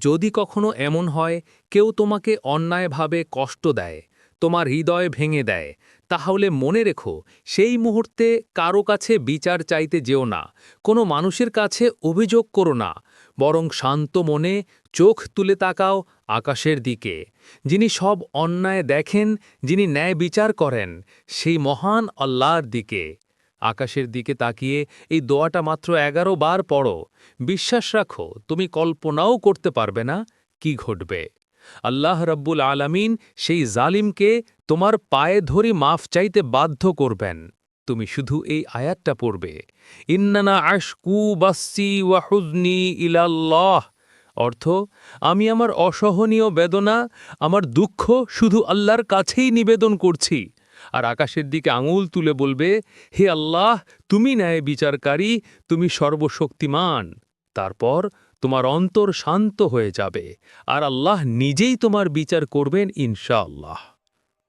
যদি কখনো এমন হয় কেউ তোমাকে অন্যায়ভাবে কষ্ট দেয়, তোমার হৃদয় ভেঙে দেয়, তাহলে মনে রেখো সেই মুহূর্তে কারো কাছে বিচার চাইতে যেও না, কোনো মানুষের কাছে অভিযোগ করো না, বরং শান্ত মনে চোখ তুলে তাকাও আকাশের দিকে, যিনি সব অন্যায় দেখেন, যিনি ন্যায় বিচার করেন, সেই মহান আল্লাহর দিকে। আকাশের দিকে তাকিয়ে এই দোয়াটা মাত্র ১১ বার পড়ো। বিশ্বাস রাখো তুমি কল্পনাও করতে পারবে না কি ঘটবে। আল্লাহ রব্বুল আলামিন সেই জালিমকে তোমার পায়ে ধরে মাফ চাইতে বাধ্য করবেন। তুমি শুধু এই আয়াতটা পড়বে, ইন্নানা আশকু বাসসি ওয়া হুজনি ইলাল্লাহ। অর্থ, আমি আমার অসহনীয় বেদনা, আমার দুঃখ শুধু আল্লাহর কাছেই নিবেদন করছি। আর আকাশের দিকে আঙুল তুলে বলবে, হে আল্লাহ, তুমি ন্যায় বিচারকারী, তুমি সর্বশক্তিমান। তারপর তোমার অন্তর শান্ত হয়ে যাবে আর আল্লাহ নিজেই তোমার বিচার করবেন ইনশাআল্লাহ।